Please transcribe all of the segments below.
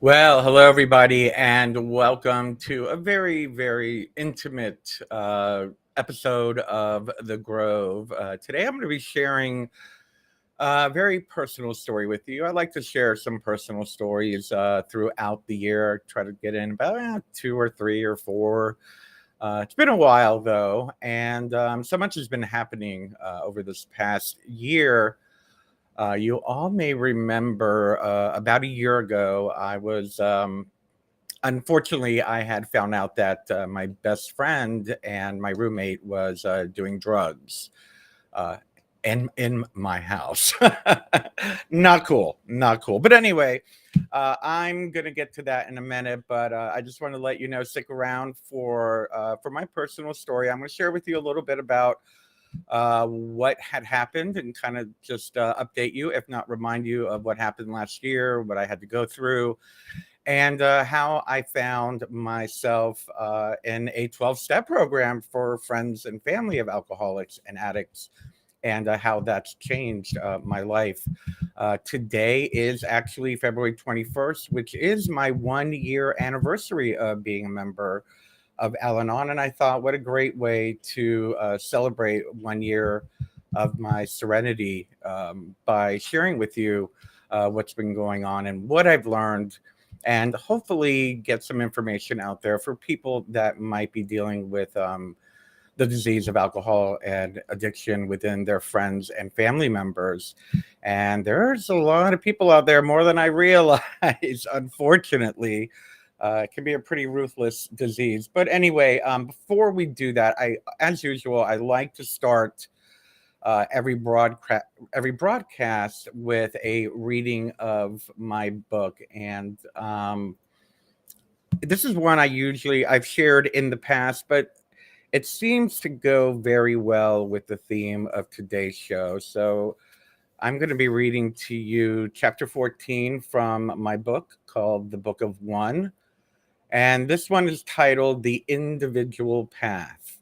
Well, hello everybody, and welcome to a very, very intimate episode of The Grove. Today, I'm going to be sharing a very personal story with you. I like to share some personal stories throughout the year. Try to get in about two or three or four. It's been a while though, and so much has been happening over this past year. You all may remember about a year ago, I was unfortunately, I had found out that my best friend and my roommate was doing drugs uh, in my house. Not cool, not cool. But anyway, I'm gonna get to that in a minute. But I just want to let you know, stick around for my personal story. I'm going to share with you a little bit about what had happened and kind of just update you, if not remind you of what happened last year, what I had to go through, and how I found myself in a 12-step program for friends and family of alcoholics and addicts, and how that's changed my life. Today is actually February 21st, which is my 1 year anniversary of being a member of Al Anon. And I thought, what a great way to celebrate 1 year of my serenity by sharing with you what's been going on and what I've learned, and hopefully get some information out there for people that might be dealing with the disease of alcohol and addiction within their friends and family members. And there's a lot of people out there, more than I realize, unfortunately. It can be a pretty ruthless disease. But anyway, before we do that, as usual, I like to start every broadcast with a reading of my book, and this is one I've shared in the past, but it seems to go very well with the theme of today's show. So I'm going to be reading to you chapter 14 from my book called The Book of One. And this one is titled The Individual Path.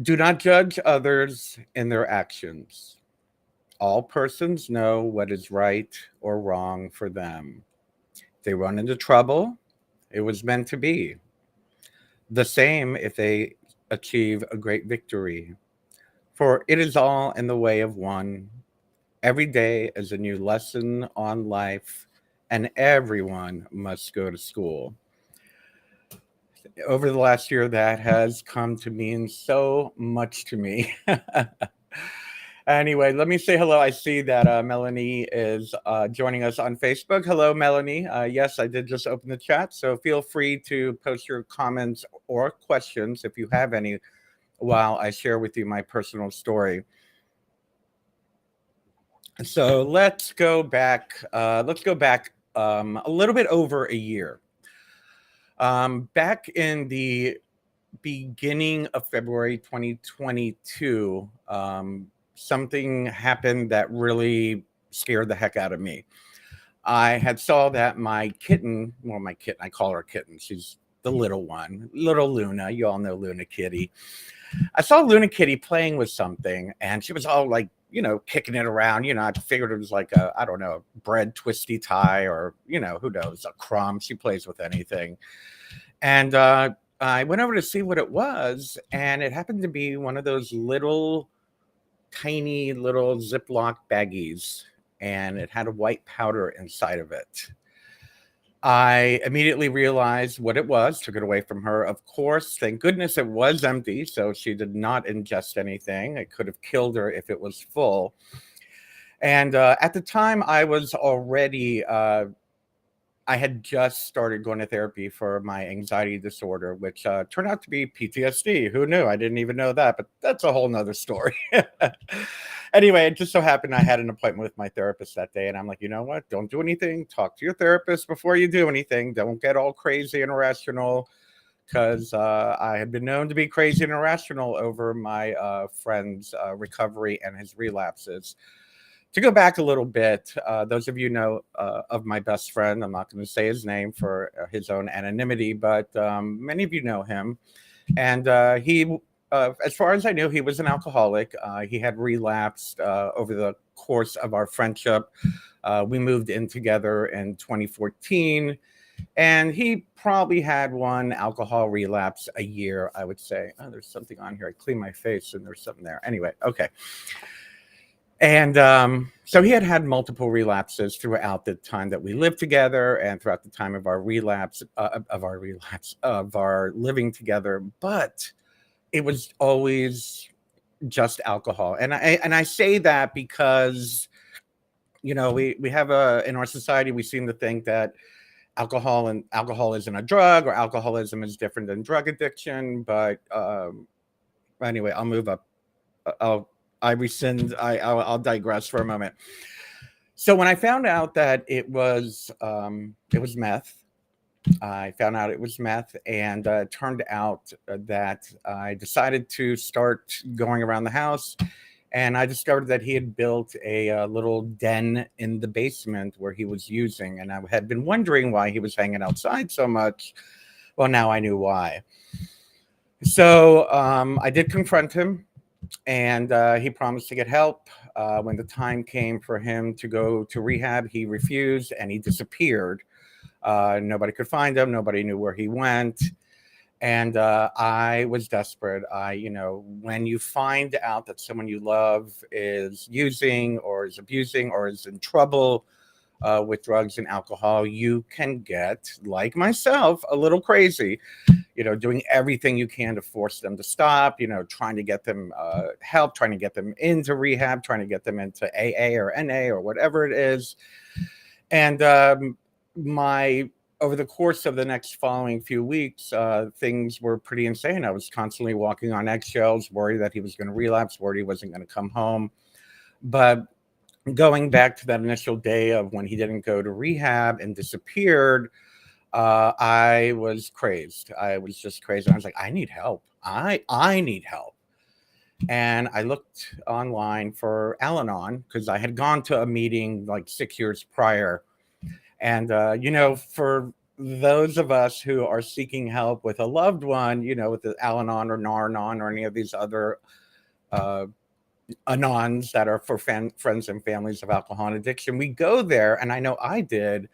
Do not judge others in their actions. All persons know what is right or wrong for them. If they run into trouble, it was meant to be. The same if they achieve a great victory. For it is all in the way of one. Every day is a new lesson on life, and everyone must go to school. Over the last year, that has come to mean so much to me. Anyway, let me say hello. I see that Melanie is joining us on Facebook. Hello, Melanie. Yes, I did just open the chat, so feel free to post your comments or questions if you have any while I share with you my personal story. So let's go back. A little bit over a year. Back in the beginning of February 2022, something happened that really scared the heck out of me. I had saw that my kitten, I call her kitten. She's the little one, little Luna. You all know Luna Kitty. I saw Luna Kitty playing with something, and she was all like, kicking it around. I figured it was like I don't know, bread twisty tie, or who knows, a crumb. She plays with anything. And I went over to see what it was, and it happened to be one of those tiny little Ziploc baggies, and it had a white powder inside of it. I immediately realized what it was, took it away from her. Of course, thank goodness it was empty, so she did not ingest anything. It could have killed her if it was full. And at the time, I had just started going to therapy for my anxiety disorder, which turned out to be PTSD. Who knew? I didn't even know that, but that's a whole nother story. Anyway, it just so happened I had an appointment with my therapist that day, and I'm like, you know what? Don't do anything. Talk to your therapist before you do anything. Don't get all crazy and irrational, because I had been known to be crazy and irrational over my friend's recovery and his relapses. To go back a little bit, those of you know of my best friend. I'm not going to say his name for his own anonymity, but many of you know him. And as far as I knew, he was an alcoholic. He had relapsed over the course of our friendship. We moved in together in 2014, and he probably had one alcohol relapse a year, I would say. Oh, there's something on here. I clean my face and there's something there. Anyway, okay. And so he had multiple relapses throughout the time that we lived together and throughout the time of our of our living together. But it was always just alcohol. And I say that because, we have in our society, we seem to think that alcohol isn't a drug, or alcoholism is different than drug addiction. But anyway, I'll move up. I rescind. I'll digress for a moment. So when I found out that it was meth, I found out it was meth, and it turned out that I decided to start going around the house, and I discovered that he had built a little den in the basement where he was using, and I had been wondering why he was hanging outside so much. Well, now I knew why. So I did confront him, and he promised to get help. When the time came for him to go to rehab, he refused and he disappeared. Nobody could find him. Nobody knew where he went. And I was desperate. When you find out that someone you love is using or is abusing or is in trouble with drugs and alcohol, you can get, like myself, a little crazy. Doing everything you can to force them to stop, trying to get them help, trying to get them into rehab, trying to get them into AA or NA or whatever it is. And over the course of the next following few weeks, things were pretty insane. I was constantly walking on eggshells, worried that he was going to relapse, worried he wasn't going to come home. But going back to that initial day of when he didn't go to rehab and disappeared, I was crazed. I was just crazy. I was like, I need help. I need help. And I looked online for Al-Anon because I had gone to a meeting like 6 years prior. And, for those of us who are seeking help with a loved one, with the Al-Anon or Nar-Anon or any of these other Anons that are for friends and families of alcohol and addiction, we go there. And I know I did.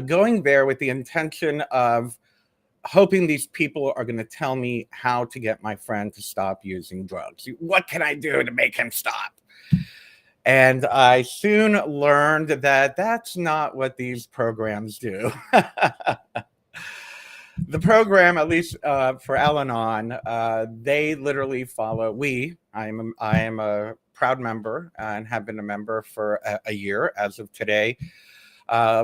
Going there with the intention of hoping these people are going to tell me how to get my friend to stop using drugs. What can I do to make him stop? And I soon learned that that's not what these programs do. The program, at least for Al-Anon, they literally follow. I am a proud member and have been a member for a year as of today.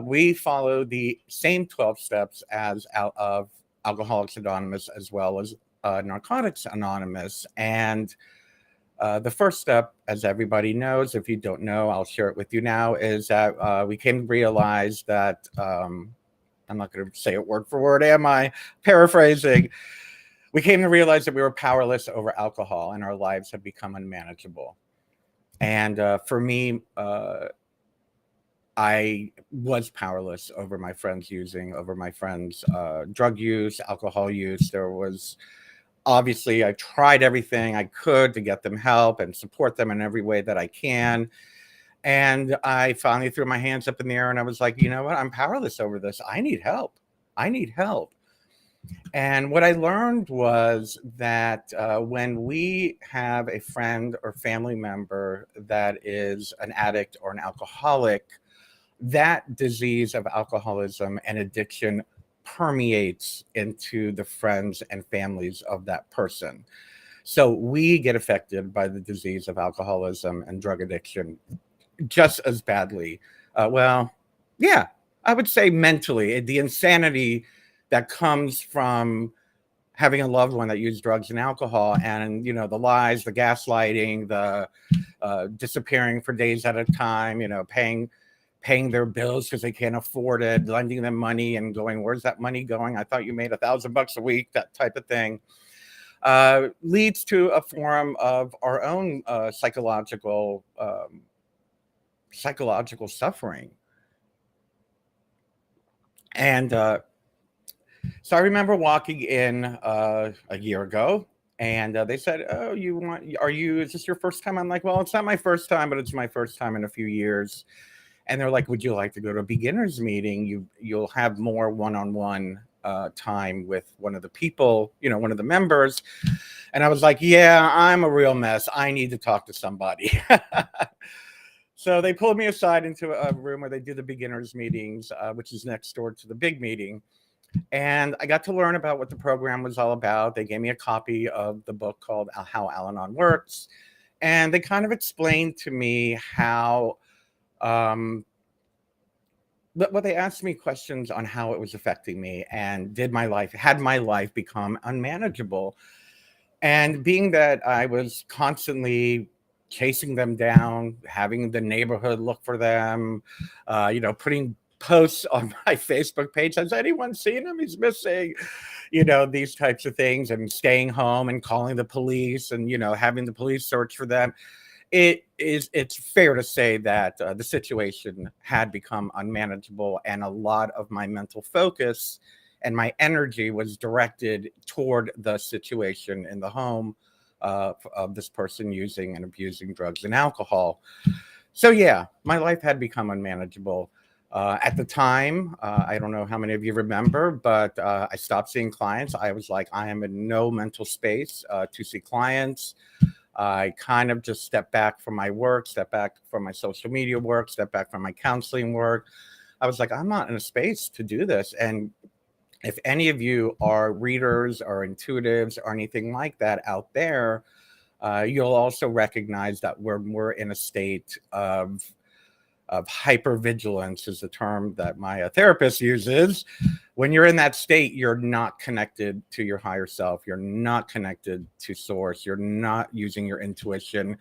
We follow the same 12 steps of Alcoholics Anonymous, as well as Narcotics Anonymous. And the first step, as everybody knows, if you don't know, I'll share it with you now, is that we came to realize that, I'm not going to say it word for word, am I? Paraphrasing. We came to realize that we were powerless over alcohol and our lives had become unmanageable. And for me, I was powerless over my friends over my friends' drug use, alcohol use. There was obviously, I tried everything I could to get them help and support them in every way that I can. And I finally threw my hands up in the air and I was like, you know what? I'm powerless over this. I need help. I need help. And what I learned was that when we have a friend or family member that is an addict or an alcoholic, that disease of alcoholism and addiction permeates into the friends and families of that person. So we get affected by the disease of alcoholism and drug addiction just as badly. Yeah, I would say mentally, the insanity that comes from having a loved one that used drugs and alcohol, and the lies, the gaslighting, the disappearing for days at a time, paying their bills because they can't afford it, lending them money and going, where's that money going? I thought you made $1,000 a week, that type of thing, leads to a form of our own psychological suffering. And so I remember walking in a year ago, and they said, oh, is this your first time? I'm like, well, it's not my first time, but it's my first time in a few years. And they're like, would you like to go to a beginner's meeting? You'll have more one-on-one time with one of the people, one of the members. And I was like, yeah, I'm a real mess. I need to talk to somebody. So they pulled me aside into a room where they do the beginners meetings, which is next door to the big meeting. And I got to learn about what the program was all about. They gave me a copy of the book called How Al-Anon Works. And they kind of explained to me how, but they asked me questions on how it was affecting me, and had my life become unmanageable. And being that I was constantly chasing them down, having the neighborhood look for them, putting posts on my Facebook page, has anyone seen him? He's missing, these types of things, and staying home and calling the police and, having the police search for them. It's fair to say that the situation had become unmanageable, and a lot of my mental focus and my energy was directed toward the situation in the home of this person using and abusing drugs and alcohol. So yeah, my life had become unmanageable. At the time, I don't know how many of you remember, but I stopped seeing clients. I was like, I am in no mental space to see clients. I kind of just stepped back from my work, stepped back from my social media work, stepped back from my counseling work. I was like, I'm not in a space to do this. And if any of you are readers or intuitives or anything like that out there, you'll also recognize that we're in a state of hypervigilance, is the term that my therapist uses. When you're in that state, you're not connected to your higher self. You're not connected to source. You're not using your intuition.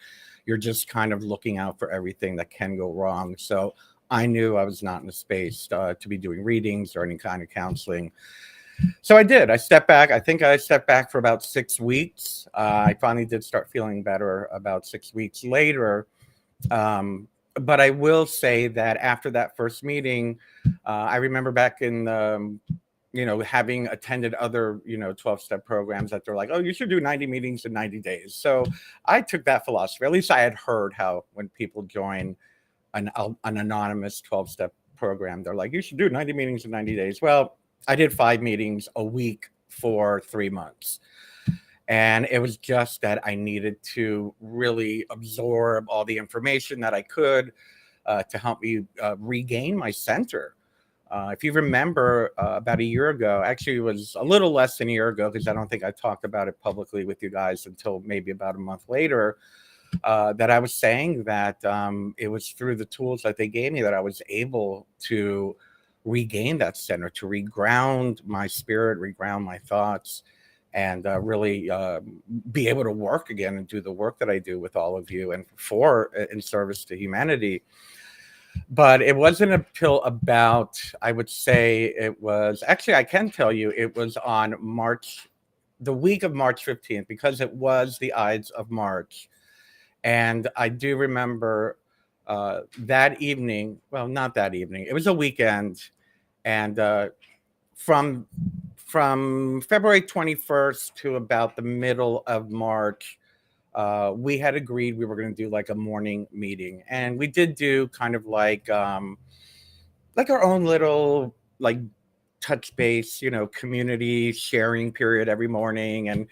You're just kind of looking out for everything that can go wrong. So I knew I was not in a space to be doing readings or any kind of counseling. So I did. I stepped back. I think I stepped back for about 6 weeks. I finally did start feeling better about 6 weeks later. But I will say that after that first meeting, I remember back in, having attended other, 12-step programs, that they're like, oh, you should do 90 meetings in 90 days. So I took that philosophy. At least I had heard how when people join an anonymous 12-step program, they're like, you should do 90 meetings in 90 days. Well, I did 5 meetings a week for 3 months. And it was just that I needed to really absorb all the information that I could to help me regain my center. If you remember, about a year ago, actually it was a little less than a year ago, because I don't think I talked about it publicly with you guys until maybe about a month later, that I was saying that it was through the tools that they gave me that I was able to regain that center, to reground my spirit, reground my thoughts, and really be able to work again and do the work that I do with all of you and in service to humanity. But it wasn't until about, I would say it was, actually, I can tell you, it was on the week of March 15th, because it was the Ides of March. And I do remember that evening, well, not that evening, it was a weekend. And from February 21st to about the middle of March, we had agreed we were going to do like a morning meeting. And we did do kind of like our own little like touch base, community sharing period every morning. And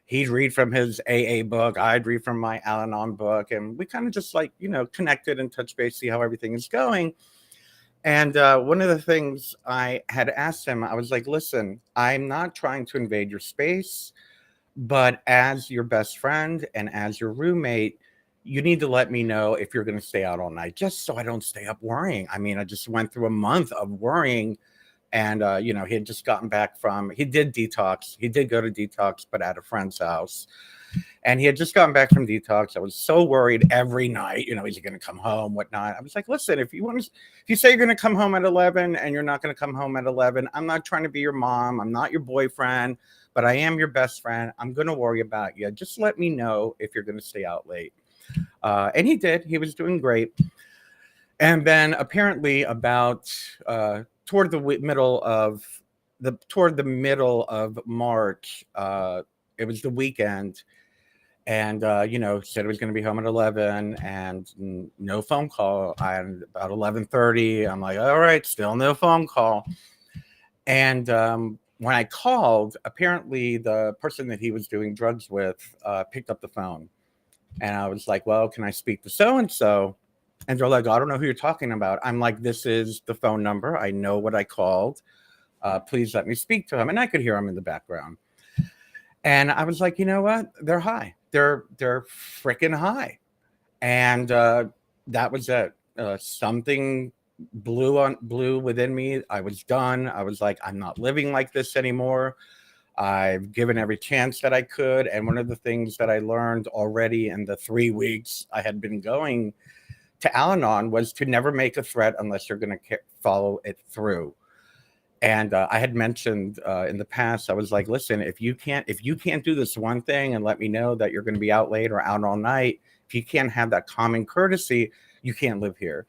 he'd read from his AA book, I'd read from my Al-Anon book, and we kind of just like, connected and touch base, see how everything is going. And one of the things I had asked him, I was like, listen, I'm not trying to invade your space, but as your best friend and as your roommate, you need to let me know if you're going to stay out all night, just so I don't stay up worrying. I mean, I just went through a month of worrying. And, he had just gotten back he did detox. He did go to detox, but at a friend's house. And he had just gotten back from detox. I was so worried every night, is he going to come home, whatnot. I was like, listen, if you say you're going to come home at 11 and you're not going to come home at 11, I'm not trying to be your mom. I'm not your boyfriend, but I am your best friend. I'm going to worry about you. Just let me know if you're going to stay out late. And he did. He was doing great. And then apparently about toward the middle of March, it was the weekend, And said it was going to be home at 11, and no phone call. And about 11:30, I'm like, all right, still no phone call. And when I called, apparently the person that he was doing drugs with picked up the phone. And I was like, well, can I speak to so and so? And they're like, I don't know who you're talking about. I'm like, this is the phone number. I know what I called. Please let me speak to him. And I could hear him in the background. And I was like, you know what? They're high. They're freaking high. And that was it. Something blew within me. I was done. I was like, I'm not living like this anymore. I've given every chance that I could. And one of the things that I learned already in the 3 weeks I had been going to Al-Anon was to never make a threat unless you're going to follow it through. And I had mentioned in the past, I was like, listen, if you can't do this one thing and let me know that you're going to be out late or out all night, if you can't have that common courtesy, you can't live here.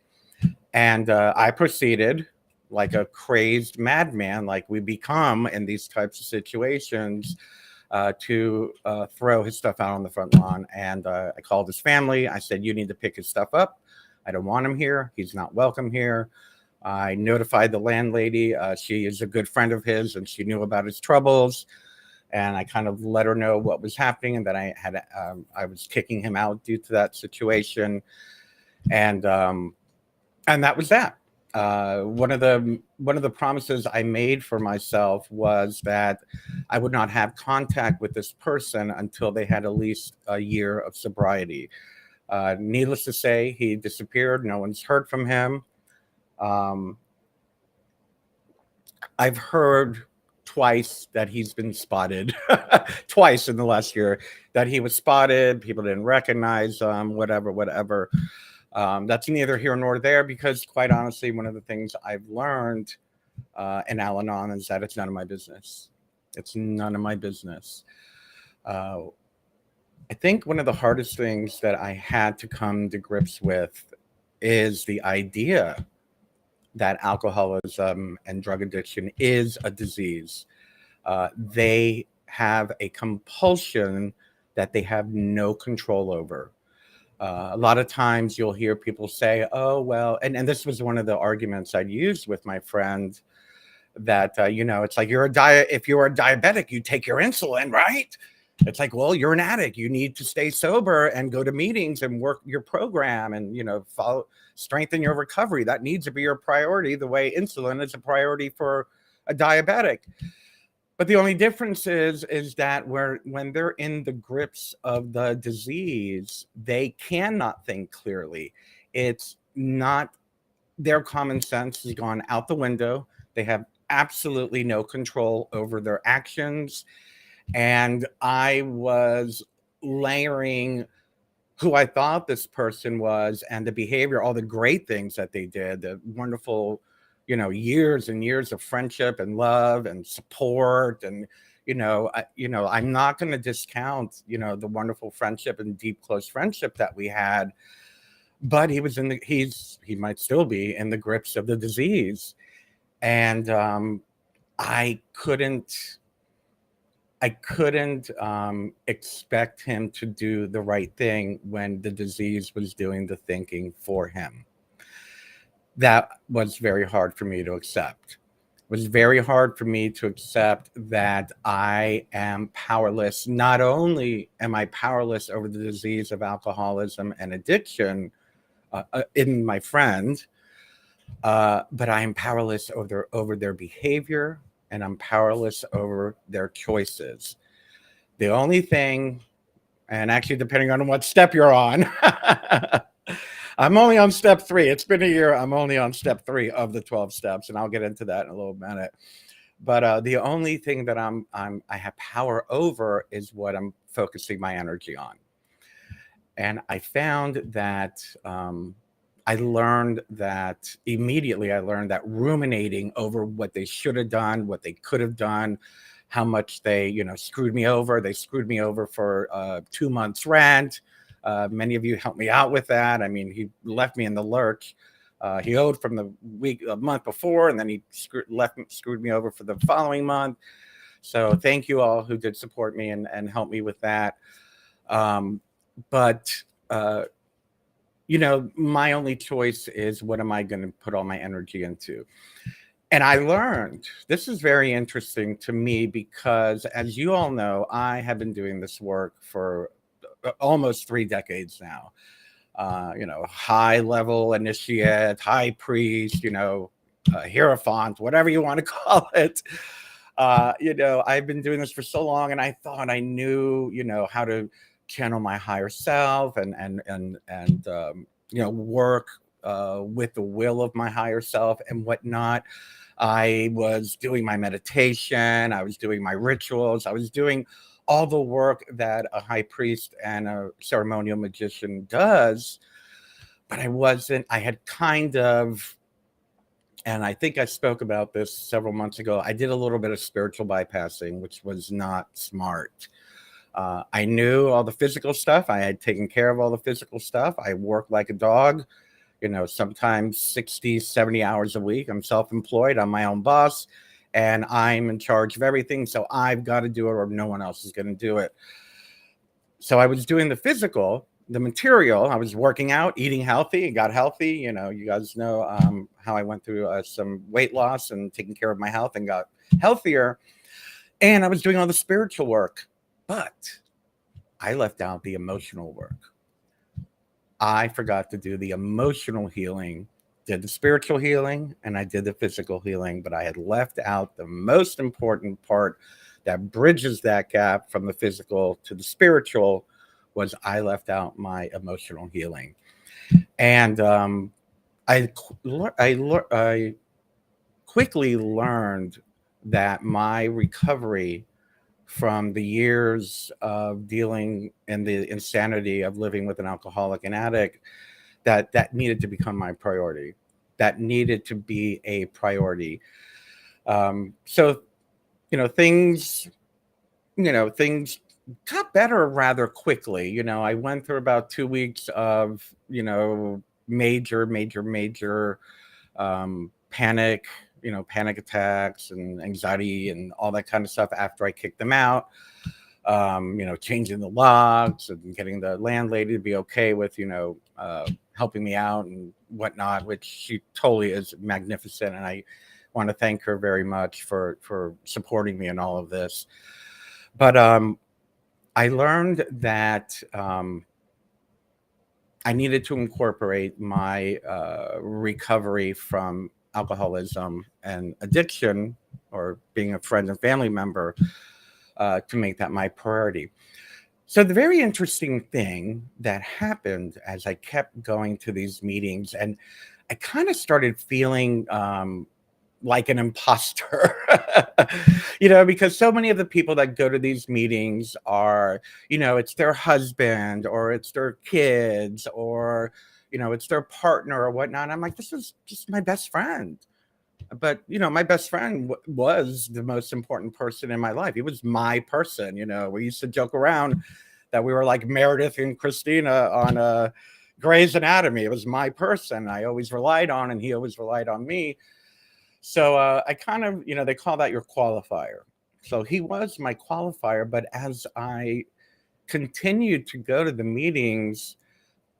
And I proceeded like a crazed madman, like we become in these types of situations, to throw his stuff out on the front lawn. And I called his family. I said, you need to pick his stuff up. I don't want him here. He's not welcome here. I notified the landlady. She is a good friend of his, and she knew about his troubles. And I kind of let her know what was happening, and that I was kicking him out due to that situation. And that was that. One of the promises I made for myself was that I would not have contact with this person until they had at least a year of sobriety. Needless to say, he disappeared. No one's heard from him. I've heard twice that he's been spotted, twice in the last year that he was spotted. People didn't recognize him, whatever. That's neither here nor there, because quite honestly, one of the things I've learned in Al-Anon is that it's none of my business. It's none of my business. I think one of the hardest things that I had to come to grips with is the idea that alcoholism and drug addiction is a disease. They have a compulsion that they have no control over. A lot of times you'll hear people say, oh, well, and this was one of the arguments I'd used with my friend, that, it's like if you're a diabetic, you take your insulin, right? It's like, well, you're an addict. You need to stay sober and go to meetings and work your program and, strengthen your recovery. That needs to be your priority, the way insulin is a priority for a diabetic. But the only difference is that when they're in the grips of the disease, they cannot think clearly. It's not, their common sense has gone out the window. They have absolutely no control over their actions. And I was layering who I thought this person was and the behavior, all the great things that they did, the wonderful, years and years of friendship and love and support. And, I'm not going to discount, the wonderful friendship and deep, close friendship that we had. But he might still be in the grips of the disease. And I couldn't expect him to do the right thing when the disease was doing the thinking for him. That was very hard for me to accept. It was very hard for me to accept that I am powerless. Not only am I powerless over the disease of alcoholism and addiction in my friend, but I am powerless over their behavior, and I'm powerless over their choices. The only thing, and actually depending on what step you're on, I'm only on step 3. It's been a year. I'm only on step 3 of the 12 steps, and I'll get into that in a little minute. But the only thing that I have power over is what I'm focusing my energy on. And I found that immediately I learned that ruminating over what they should have done, what they could have done, how much they, screwed me over. They screwed me over for 2 months rent. Many of you helped me out with that. I mean, he left me in the lurch. He owed from a month before, and then he screwed me over for the following month. So thank you all who did support me and help me with that. Um, but uh, my only choice is what am I going to put all my energy into? And I learned this is very interesting to me because, as you all know, I have been doing this work for almost 3 decades now. High level initiate, high priest, hierophant, whatever you want to call it. I've been doing this for so long, and I thought I knew, how to channel my higher self and work with the will of my higher self and whatnot. I was doing my meditation, I was doing my rituals, I was doing all the work that a high priest and a ceremonial magician does, but I had kind of, and I think I spoke about this several months ago. I did a little bit of spiritual bypassing, which was not smart. I knew all the physical stuff. I had taken care of all the physical stuff. I worked like a dog, sometimes 60, 70 hours a week. I'm self-employed. I'm my own boss, and I'm in charge of everything. So I've got to do it or no one else is going to do it. So I was doing the physical, the material. I was working out, eating healthy, got healthy. You guys know how I went through some weight loss and taking care of my health and got healthier. And I was doing all the spiritual work, but I left out the emotional work. I forgot to do the emotional healing, did the spiritual healing, and I did the physical healing, but I had left out the most important part that bridges that gap from the physical to the spiritual. Was I left out my emotional healing. And I quickly learned that my recovery from the years of dealing in the insanity of living with an alcoholic and addict, that needed to become my priority. That needed to be a priority. So, things, things got better rather quickly. I went through about 2 weeks of, major panic, panic attacks and anxiety and all that kind of stuff after I kicked them out. Changing the locks and getting the landlady to be okay with, helping me out and whatnot, which she totally is magnificent. And I want to thank her very much for supporting me in all of this. But I learned that I needed to incorporate my recovery from alcoholism and addiction, or being a friend and family member, to make that my priority. So the very interesting thing that happened as I kept going to these meetings, and I kind of started feeling like an imposter, because so many of the people that go to these meetings are, it's their husband or it's their kids or, it's their partner or whatnot. I'm like, this is just my best friend. But, my best friend was the most important person in my life. He was my person. We used to joke around that we were like Meredith and Christina on Grey's Anatomy. It was my person. I always relied on, and he always relied on me. So I kind of, they call that your qualifier. So he was my qualifier. But as I continued to go to the meetings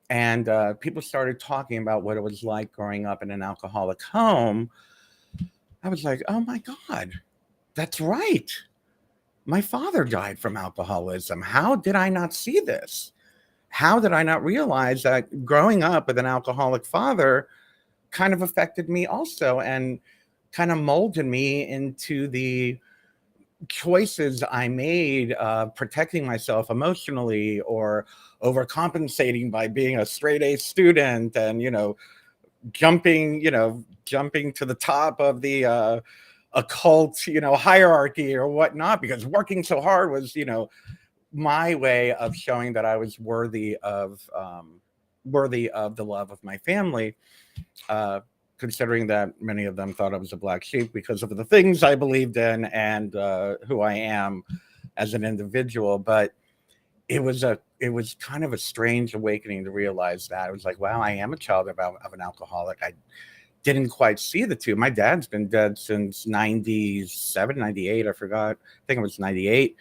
and people started talking about what it was like growing up in an alcoholic home, I was like, oh my God, that's right. My father died from alcoholism. How did I not see this? How did I not realize that growing up with an alcoholic father kind of affected me also, and kind of molded me into the choices I made, protecting myself emotionally or overcompensating by being a straight A student and, jumping to the top of the occult, hierarchy or whatnot, because working so hard was, my way of showing that I was worthy of the love of my family. Considering that many of them thought I was a black sheep because of the things I believed in and who I am as an individual. But it was kind of a strange awakening to realize that. I was like, wow, I am a child of an alcoholic. I didn't quite see the two. My dad's been dead since 97, 98. I forgot. I think it was 98.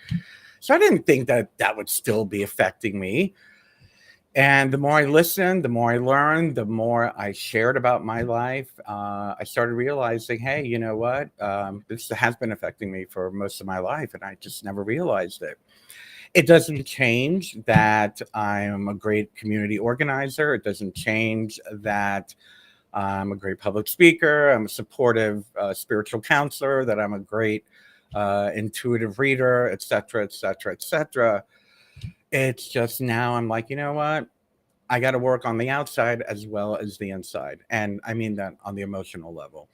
So I didn't think that that would still be affecting me. And the more I listened, the more I learned, the more I shared about my life, I started realizing, hey, you know what? This has been affecting me for most of my life, and I just never realized it. It doesn't change that I am a great community organizer. It doesn't change that I'm a great public speaker. I'm a supportive spiritual counselor, that I'm a great intuitive reader, et cetera, et cetera, et cetera. It's just now I'm like, you know what? I got to work on the outside as well as the inside. And I mean that on the emotional level.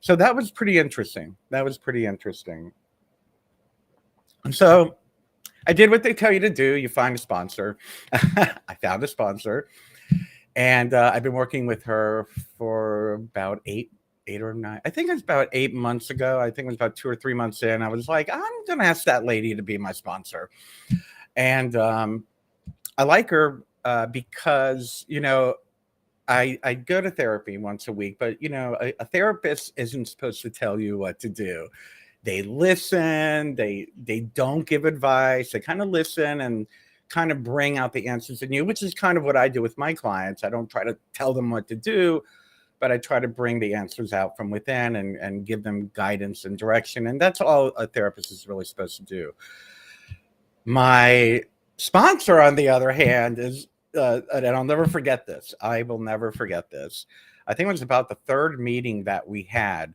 So that was pretty interesting. That was pretty interesting. And so I did what they tell you to do. You find a sponsor. I found a sponsor. And I've been working with her for about eight or nine. I think it's about 8 months ago. I think it was about 2 or 3 months in. I was like, I'm going to ask that lady to be my sponsor. And I like her because, I go to therapy once a week, but a therapist isn't supposed to tell you what to do. They listen, they don't give advice. They kind of listen and kind of bring out the answers in you, which is kind of what I do with my clients. I don't try to tell them what to do, but I try to bring the answers out from within and give them guidance and direction. And that's all a therapist is really supposed to do. My sponsor, on the other hand, is, and I'll never forget this. I will never forget this. I think it was about the third meeting that we had.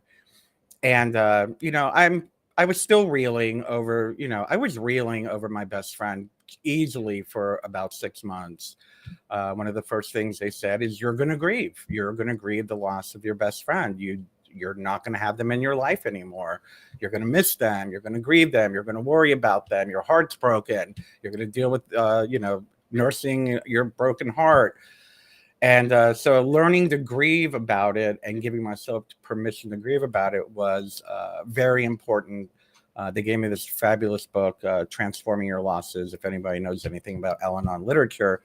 And, I was still reeling over, I was reeling over my best friend easily for about 6 months. One of the first things they said is, you're going to grieve. You're going to grieve the loss of your best friend. You're not going to have them in your life anymore. You're going to miss them. You're going to grieve them. You're going to worry about them. Your heart's broken. You're going to deal with, nursing your broken heart. And so learning to grieve about it and giving myself permission to grieve about it was very important. They gave me this fabulous book, Transforming Your Losses, if anybody knows anything about Al-Anon literature.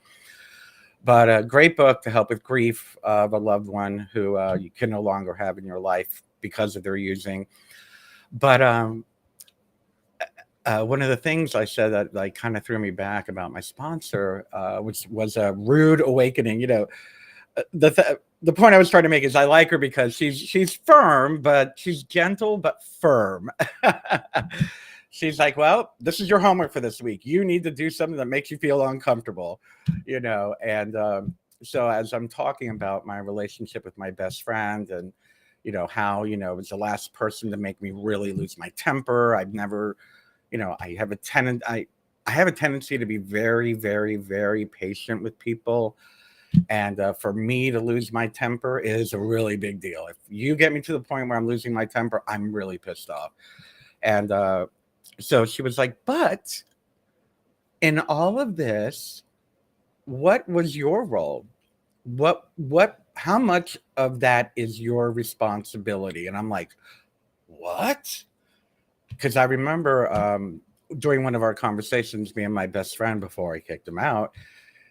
But a great book to help with grief of a loved one who you can no longer have in your life because of their using. But one of the things I said that like kind of threw me back about my sponsor, which was a rude awakening. The point I was trying to make is I like her because she's firm, but she's gentle but firm. She's like, well, this is your homework for this week. You need to do something that makes you feel uncomfortable, And so as I'm talking about my relationship with my best friend and, how, it was the last person to make me really lose my temper. I've never, I have a tendency to be very, very, very patient with people. And for me to lose my temper is a really big deal. If you get me to the point where I'm losing my temper, I'm really pissed off. And so she was like, but in all of this, what was your role? How much of that is your responsibility? And I'm like, what? Because I remember during one of our conversations, me and my best friend, before I kicked him out,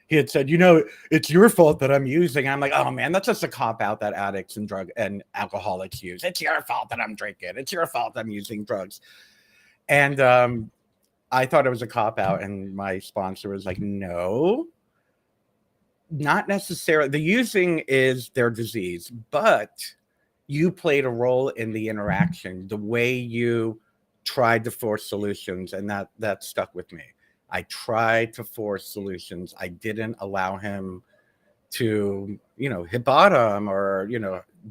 he had said, it's your fault that I'm using. I'm like, oh man, that's just a cop out that addicts and drug and alcoholics use. It's your fault that I'm drinking. It's your fault I'm using drugs. And I thought it was a cop out, and my sponsor was like, no, not necessarily. The using is their disease, but you played a role in the interaction, the way you tried to force solutions, and that stuck with me. I tried to force solutions. I didn't allow him to, hit bottom or,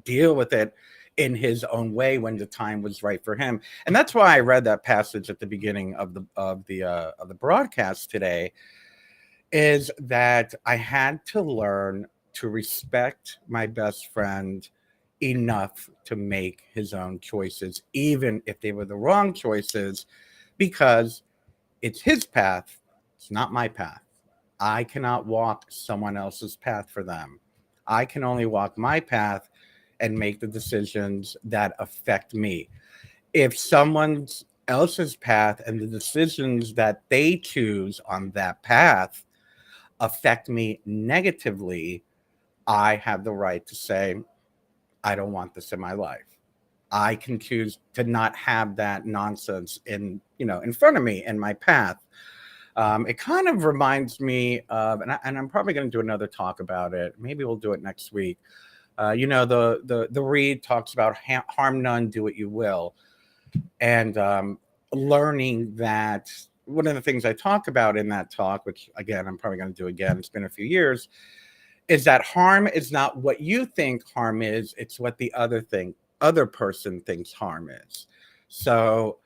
deal with it in his own way when the time was right for him. And that's why I read that passage at the beginning of the broadcast today, is that I had to learn to respect my best friend enough to make his own choices, even if they were the wrong choices, because it's his path. It's not my path. I cannot walk someone else's path for them. I can only walk my path and make the decisions that affect me. If someone else's path and the decisions that they choose on that path affect me negatively, I have the right to say, I don't want this in my life. I can choose to not have that nonsense in front of me in my path. It kind of reminds me of, and I'm probably going to do another talk about it. Maybe we'll do it next week. The Reed talks about harm none, do what you will, and learning that one of the things I talk about in that talk, which again I'm probably going to do again. It's been a few years. Is that harm is not what you think harm is, it's what the other person thinks harm is. So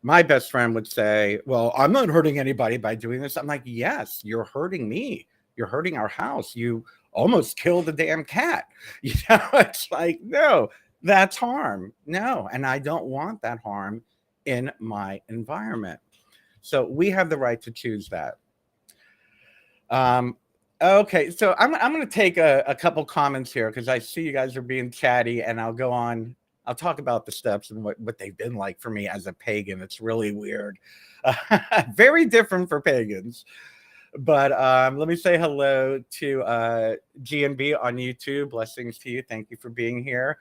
my best friend would say, well, I'm not hurting anybody by doing this. I'm like, yes, you're hurting me. You're hurting our house. You almost killed the damn cat. It's like, no, that's harm. No. And I don't want that harm in my environment. So we have the right to choose that. Okay, so I'm going to take a couple comments here because I see you guys are being chatty, and I'll go on. I'll talk about the steps and what they've been like for me as a pagan. It's really weird. Very different for pagans. But let me say hello to G&B on YouTube. Blessings to you. Thank you for being here.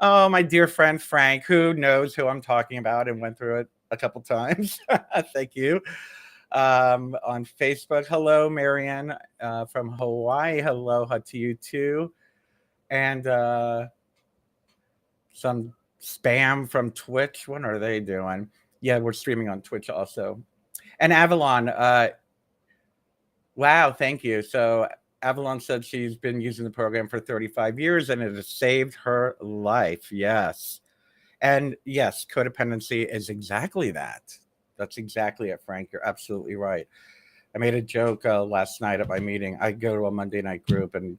Oh, my dear friend Frank, who knows who I'm talking about and went through it a couple times. Thank you. On Facebook, hello, Marianne from Hawaii. Hello to you too. And some spam from Twitch. What are they doing? Yeah, we're streaming on Twitch also. And Avalon, wow, thank you. So Avalon said she's been using the program for 35 years and it has saved her life. Yes. And yes, codependency is exactly that. That's exactly it, Frank. You're absolutely right. I made a joke last night at my meeting. I go to a Monday night group and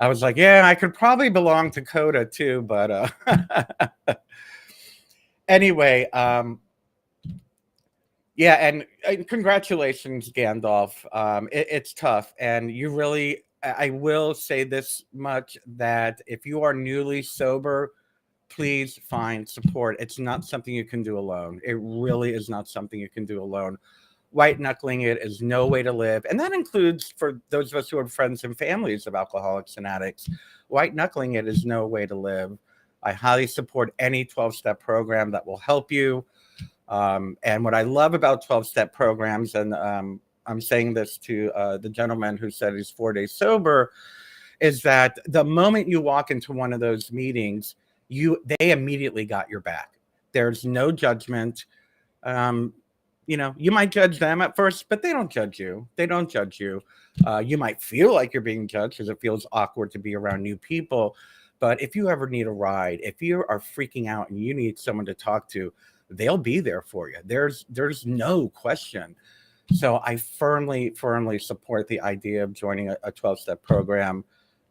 I was like, yeah, I could probably belong to Coda too, but anyway, yeah, and congratulations, Gandalf. It's tough, and you really. I will say this much, that if you are newly sober, please find support. It's not something you can do alone. It really is not something you can do alone. White knuckling it is no way to live. And that includes for those of us who are friends and families of alcoholics and addicts. White knuckling it is no way to live. I highly support any 12-step program that will help you. And what I love about 12-step programs, and I'm saying this to the gentleman who said he's 4 days sober, is that the moment you walk into one of those meetings, they immediately got your back. There's no judgment. You might judge them at first, but they don't judge you. They don't judge you. You might feel like you're being judged because it feels awkward to be around new people. But if you ever need a ride, if you are freaking out and you need someone to talk to, they'll be there for you. There's no question. So I firmly support the idea of joining a 12-step program.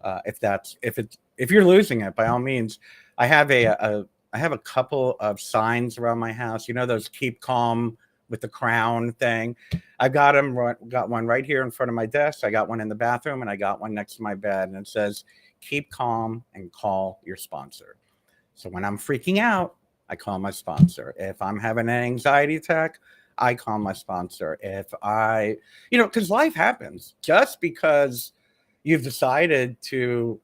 If you're losing it, by all means. I have a couple of signs around my house. You know those keep calm with the crown thing. I got one right here in front of my desk. I got one in the bathroom, and I got one next to my bed, and it says, "Keep calm and call your sponsor." So when I'm freaking out, I call my sponsor. If I'm having an anxiety attack, I call my sponsor. Because life happens. Just because you've decided to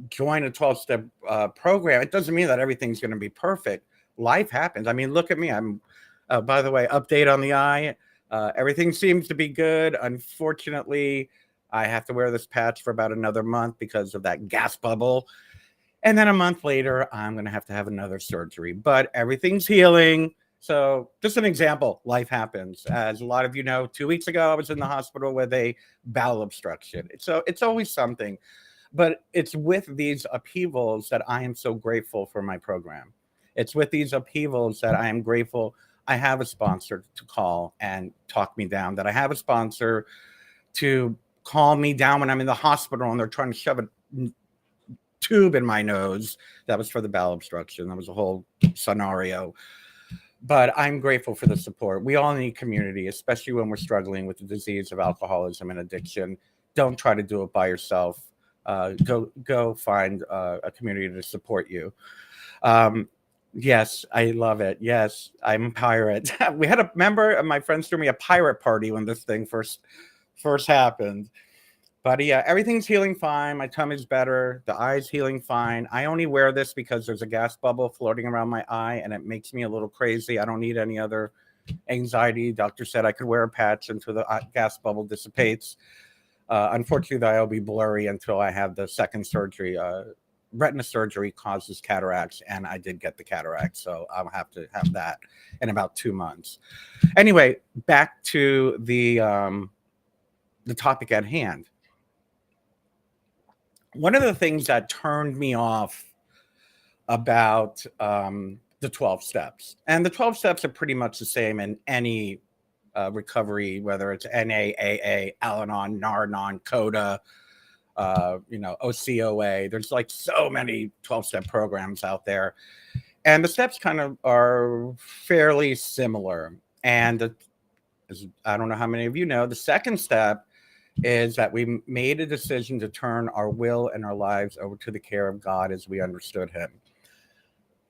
join a 12-step program, it doesn't mean that everything's going to be perfect. Life happens. I mean, look at me. I'm, by the way, update on the eye. Everything seems to be good. Unfortunately, I have to wear this patch for about another month because of that gas bubble. And then a month later, I'm going to have another surgery. But everything's healing. So just an example, life happens. As a lot of you know, 2 weeks ago, I was in the hospital with a bowel obstruction. So it's always something. But it's with these upheavals that I am so grateful for my program. It's with these upheavals that I am grateful I have a sponsor to call and talk me down, that I have a sponsor to calm me down when I'm in the hospital and they're trying to shove a tube in my nose. That was for the bowel obstruction. That was a whole scenario. But I'm grateful for the support. We all need community, especially when we're struggling with the disease of alcoholism and addiction. Don't try to do it by yourself. Go find a community to support you. Yes, I love it. Yes, I'm a pirate. We had a member of my friends threw me a pirate party when this thing first happened. But yeah, everything's healing fine. My tummy's better. The eye's healing fine. I only wear this because there's a gas bubble floating around my eye and it makes me a little crazy. I don't need any other anxiety. Doctor said I could wear a patch until the gas bubble dissipates. Unfortunately, the eye will be blurry until I have the second surgery. Retina surgery causes cataracts, and I did get the cataracts, so I'll have to have that in about 2 months. Anyway, back to the topic at hand. One of the things that turned me off about the 12 steps, and the 12 steps are pretty much the same in any recovery, whether it's NAAA, Al-Anon, Nar-Anon, CODA, OCOA. There's like so many 12-step programs out there. And the steps kind of are fairly similar. And I don't know how many of you know, the second step is that we made a decision to turn our will and our lives over to the care of God as we understood him.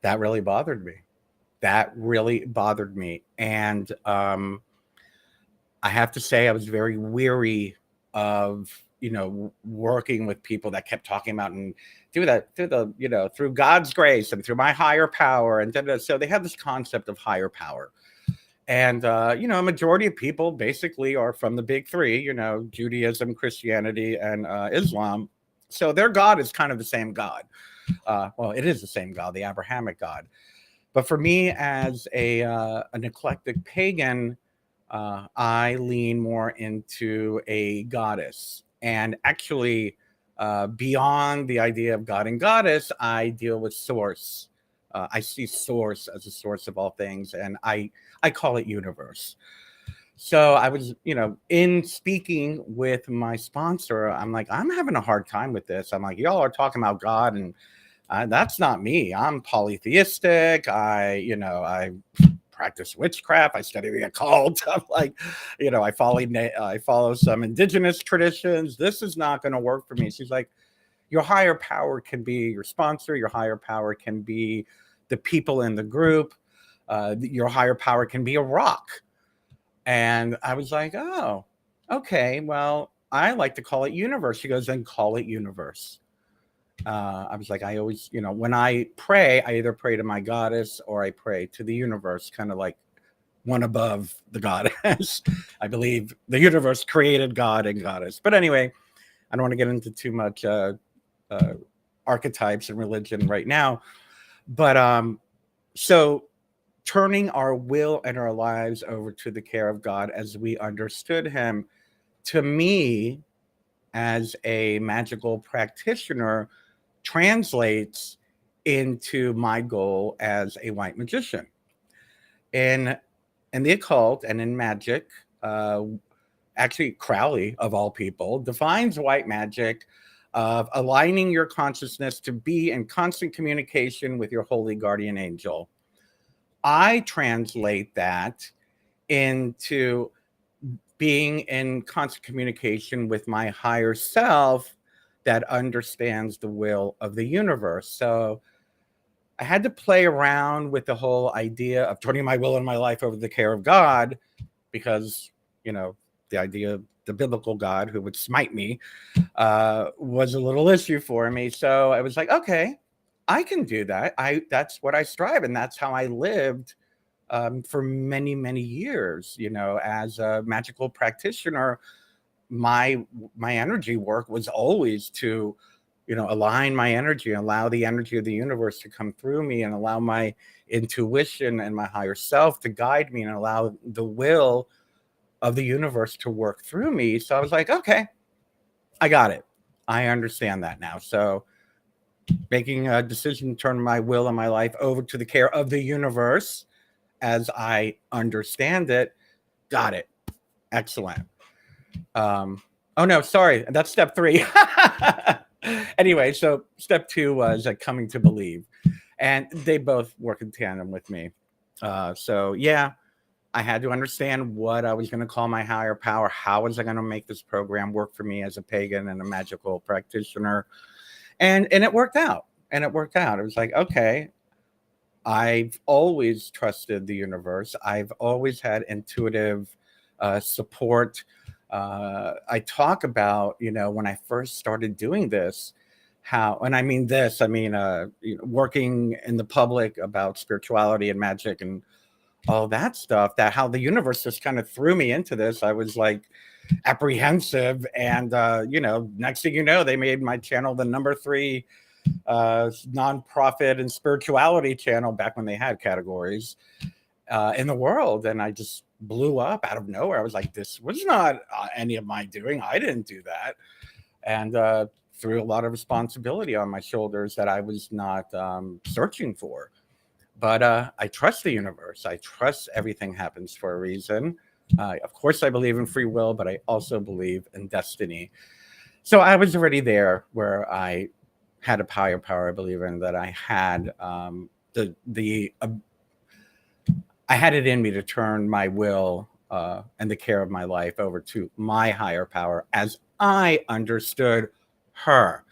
That really bothered me. And I have to say I was very weary of, working with people that kept talking about and through God's grace and through my higher power. And so they have this concept of higher power. And, a majority of people basically are from the big three, Judaism, Christianity, and Islam. So their God is kind of the same God. Well, it is the same God, the Abrahamic God. But for me, as an eclectic pagan, I lean more into a goddess. And actually, beyond the idea of God and goddess, I deal with source. I see source as a source of all things, and I call it universe. So I was, in speaking with my sponsor, I'm like, I'm having a hard time with this. I'm like, y'all are talking about God, and that's not me. I'm polytheistic. I practice witchcraft. I study the occult. I'm like, I follow some indigenous traditions. This is not going to work for me. She's like, your higher power can be your sponsor. Your higher power can be the people in the group. Your higher power can be a rock. And I was like, oh, okay. Well, I like to call it universe. She goes, then call it universe. I was like, I always, when I pray, I either pray to my goddess or I pray to the universe, kind of like one above the goddess. I believe the universe created God and goddess. But anyway, I don't want to get into too much archetypes and religion right now. But so turning our will and our lives over to the care of God as we understood him, to me, as a magical practitioner, translates into my goal as a white magician. In the occult and in magic, actually Crowley, of all people, defines white magic of aligning your consciousness to be in constant communication with your holy guardian angel. I translate that into being in constant communication with my higher self that understands the will of the universe. So I had to play around with the whole idea of turning my will and my life over to the care of God, because, the idea of the biblical God who would smite me was a little issue for me. So I was like, okay, I can do that. That's what I strive. And that's how I lived for many, many years, as a magical practitioner. My energy work was always to, align my energy, allow the energy of the universe to come through me, and allow my intuition and my higher self to guide me, and allow the will of the universe to work through me. So I was like, okay, I got it. I understand that now. So making a decision to turn my will and my life over to the care of the universe as I understand it. Got it. Excellent. Oh no, sorry. That's step 3. Anyway, so step 2 was coming to believe, and they both work in tandem with me. So yeah, I had to understand what I was going to call my higher power. How was I going to make this program work for me as a pagan and a magical practitioner? And it worked out. It was like, okay, I've always trusted the universe. I've always had intuitive support I talk about, when I first started doing this, how, and I mean this, I mean, working in the public about spirituality and magic and all that stuff, that how the universe just kind of threw me into this. I was like apprehensive. And, next thing you know, they made my channel the number three nonprofit and spirituality channel back when they had categories in the world. And I just blew up out of nowhere. I was like, this was not any of my doing. I didn't do that. And threw a lot of responsibility on my shoulders that I was not searching for. But I trust the universe. I trust everything happens for a reason. Of course, I believe in free will, but I also believe in destiny. So I was already there where I had a higher power I believe in, that I had the I had it in me to turn my will and the care of my life over to my higher power as I understood her.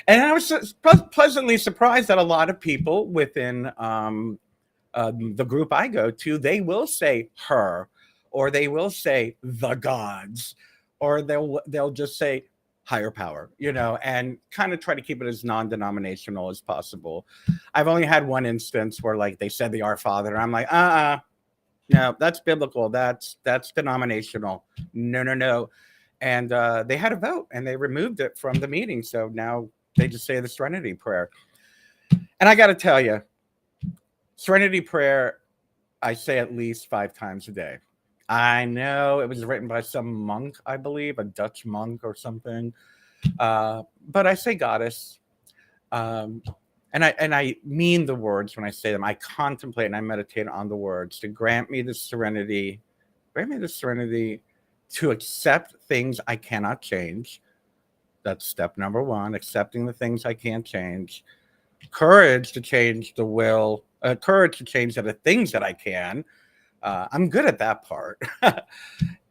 And I was pleasantly surprised that a lot of people within the group I go to, they will say her, or they will say the gods, or they'll just say higher power, and kind of try to keep it as non-denominational as possible. I've only had one instance where like they said the Our Father, and I'm like, no, that's biblical. That's denominational. No, no, no. And they had a vote, and they removed it from the meeting. So now they just say the Serenity Prayer. And I got to tell you, Serenity Prayer, I say at least 5 times a day. I know it was written by some monk, I believe, a Dutch monk or something. But I say goddess. And I mean the words when I say them. I contemplate and I meditate on the words to grant me the serenity to accept things I cannot change. That's step number 1, accepting the things I can't change. Courage to change the will, courage to change the things that I can. I'm good at that part.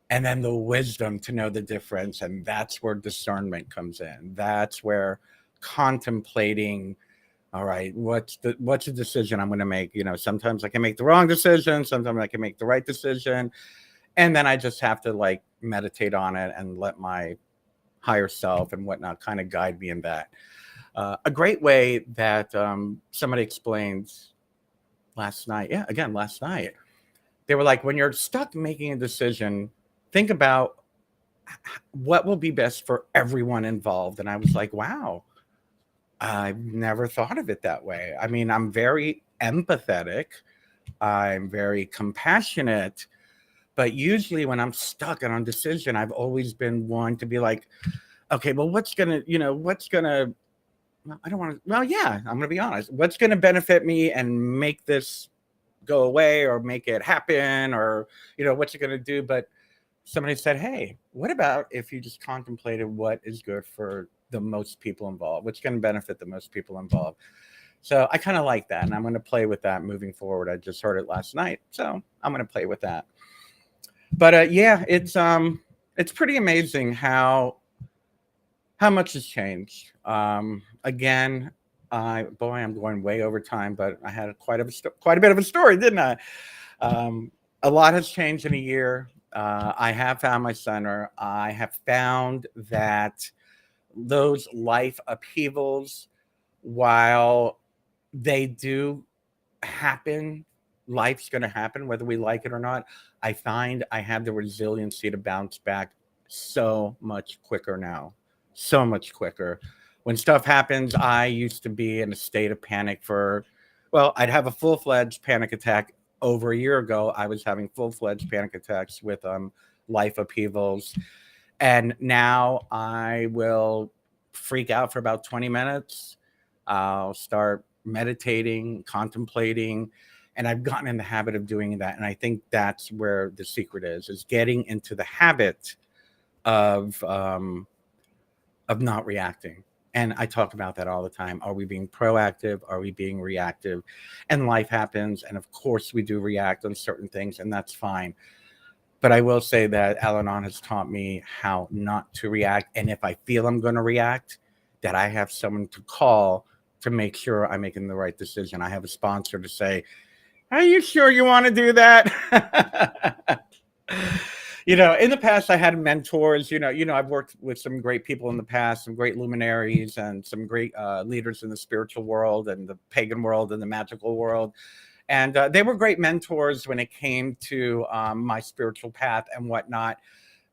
And then the wisdom to know the difference. And that's where discernment comes in. That's where contemplating, all right, what's the decision I'm going to make? Sometimes I can make the wrong decision. Sometimes I can make the right decision. And then I just have to like meditate on it and let my higher self and whatnot kind of guide me in that. A great way that somebody explained last night. Yeah, again, last night. They were like, when you're stuck making a decision, think about what will be best for everyone involved. And I was like, wow, I've never thought of it that way. I mean, I'm very empathetic. I'm very compassionate. But usually when I'm stuck on a decision, I've always been one to be like, okay, well, what's going to, I don't want to, well, yeah, I'm going to be honest. What's going to benefit me and make this go away or make it happen, or, what's it going to do? But somebody said, hey, what about if you just contemplated what is good for the most people involved? What's going to benefit the most people involved? So I kind of like that. And I'm going to play with that moving forward. I just heard it last night. So I'm going to play with that. But yeah, it's pretty amazing how much has changed. Again, I'm going way over time, but I had quite a bit of a story, didn't I? A lot has changed in a year. I have found my center. I have found that those life upheavals, while they do happen, life's going to happen, whether we like it or not. I find I have the resiliency to bounce back so much quicker now. So much quicker. When stuff happens, I used to be in a state of panic I'd have a full-fledged panic attack over a year ago. I was having full-fledged panic attacks with life upheavals. And now I will freak out for about 20 minutes. I'll start meditating, contemplating, and I've gotten in the habit of doing that. And I think that's where the secret is getting into the habit of not reacting. And I talk about that all the time. Are we being proactive? Are we being reactive? And life happens. And of course we do react on certain things, and that's fine. But I will say that Al-Anon has taught me how not to react. And if I feel I'm going to react, that I have someone to call to make sure I'm making the right decision. I have a sponsor to say, are you sure you want to do that? In the past, I had mentors. I've worked with some great people in the past, some great luminaries, and some great leaders in the spiritual world and the pagan world and the magical world. And they were great mentors when it came to my spiritual path and whatnot.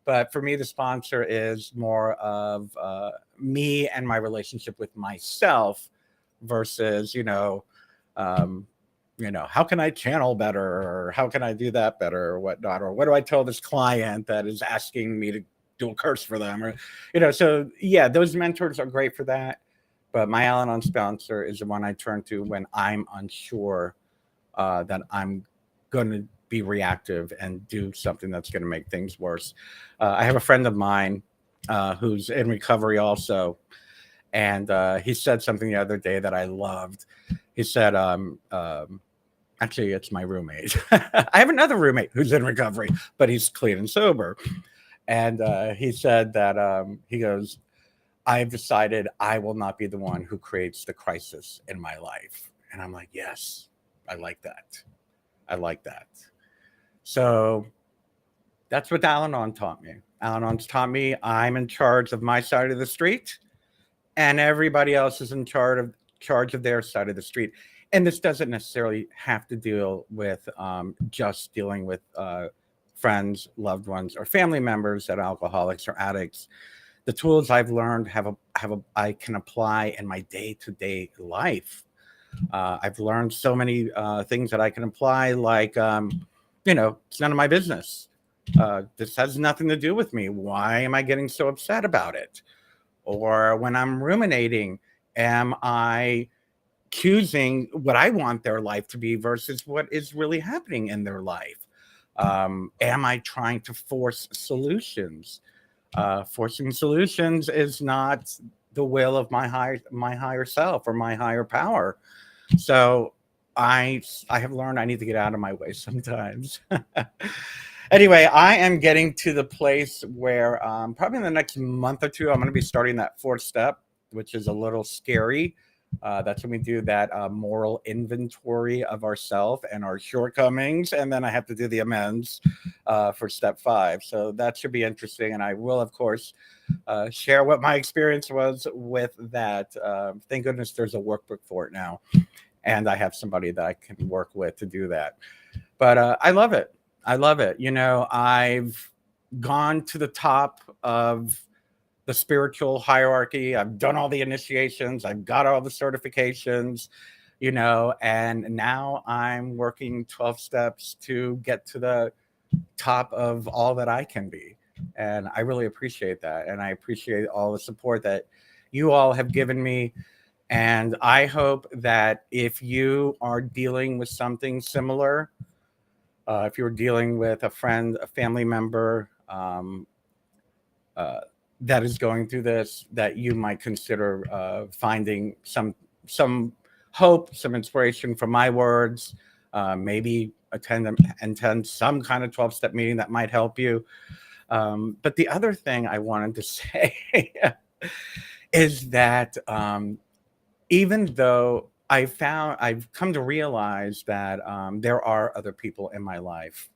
But for me, the sponsor is more of me and my relationship with myself versus, um, how can I channel better, or how can I do that better, or whatnot, or what do I tell this client that is asking me to do a curse for them, or So yeah, those mentors are great for that. But my Al-Anon sponsor is the one I turn to when I'm unsure that I'm going to be reactive and do something that's going to make things worse. I have a friend of mine who's in recovery also, and he said something the other day that I loved. He said, actually, it's my roommate. I have another roommate who's in recovery, but he's clean and sober. And he said that he goes, I've decided I will not be the one who creates the crisis in my life. And I'm like, yes, I like that. I like that. So that's what Al-Anon taught me. Al-Anon's taught me I'm in charge of my side of the street, and everybody else is in charge of their side of the street. And this doesn't necessarily have to deal with just dealing with friends, loved ones, or family members that are alcoholics or addicts. The tools I've learned I can apply in my day-to-day life. I've learned so many things that I can apply, like, it's none of my business. This has nothing to do with me. Why am I getting so upset about it? Or when I'm ruminating, am I choosing what I want their life to be versus what is really happening in their life? Am I trying to force solutions? Forcing solutions is not the will of my higher self or my higher power. So I have learned I need to get out of my way sometimes. Anyway, I am getting to the place where probably in the next month or two, I'm going to be starting that fourth step, which is a little scary. That's when we do that moral inventory of ourselves and our shortcomings. And then I have to do the amends for step 5. So that should be interesting. And I will, of course, share what my experience was with that. Thank goodness there's a workbook for it now. And I have somebody that I can work with to do that. But I love it. I love it. I've gone to the top of the spiritual hierarchy. I've done all the initiations. I've got all the certifications, and now I'm working 12 steps to get to the top of all that I can be. And I really appreciate that. And I appreciate all the support that you all have given me. And I hope that if you are dealing with something similar, if you're dealing with a friend, a family member that is going through this, that you might consider finding some hope, some inspiration from my words. Maybe attend some kind of 12-step meeting that might help you. But the other thing I wanted to say is that even though I've come to realize that there are other people in my life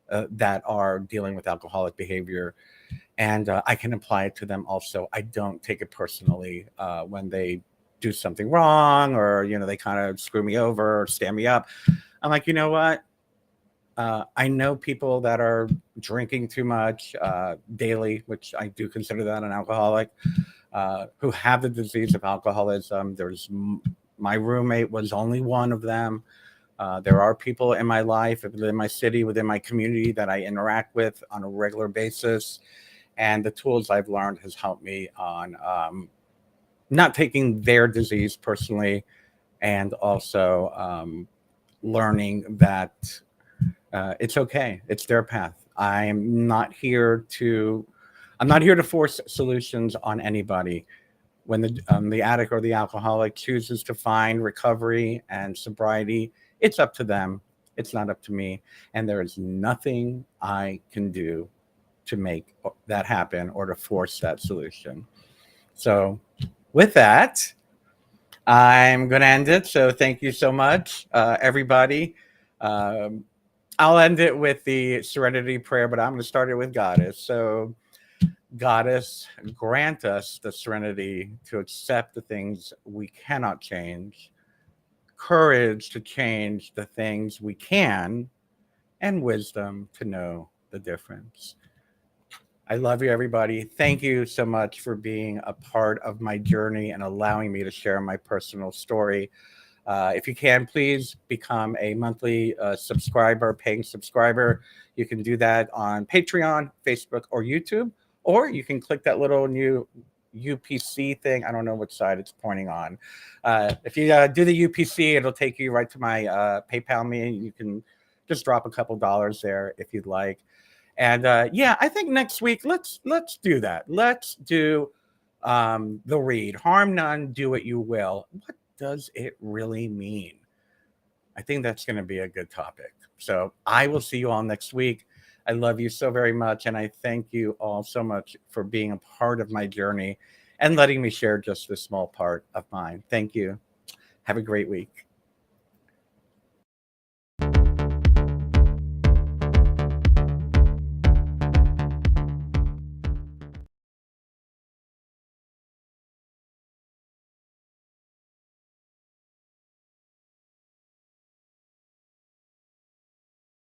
that are dealing with alcoholic behavior, and I can apply it to them also. I don't take it personally when they do something wrong, or they kind of screw me over or stand me up. I'm like, you know what? I know people that are drinking too much daily, which I do consider that an alcoholic, who have the disease of alcoholism. My roommate was only one of them. There are people in my life, within my city, within my community that I interact with on a regular basis. And the tools I've learned has helped me on not taking their disease personally, and also learning that it's okay. It's their path. I'm not here to force solutions on anybody. When the addict or the alcoholic chooses to find recovery and sobriety, it's up to them. It's not up to me. And there is nothing I can do to make that happen or to force that solution. So with that, I'm going to end it. So thank you so much, everybody. I'll end it with the serenity prayer, but I'm going to start it with Goddess. So, Goddess, grant us the serenity to accept the things we cannot change, courage to change the things we can, and wisdom to know the difference. I love you, everybody. Thank you so much for being a part of my journey and allowing me to share my personal story. If you can, please become a monthly subscriber, paying subscriber. You can do that on Patreon, Facebook, or YouTube, or you can click that little new UPC thing. I don't know what side it's pointing on. If you do the UPC, it'll take you right to my PayPal me. You can just drop a couple dollars there if you'd like. And yeah, I think next week let's do that. Let's do the read. Harm none, do what you will. What does it really mean? I think that's going to be a good topic. So I will see you all next week. I love you so very much, and I thank you all so much for being a part of my journey and letting me share just this small part of mine. Thank you. Have a great week.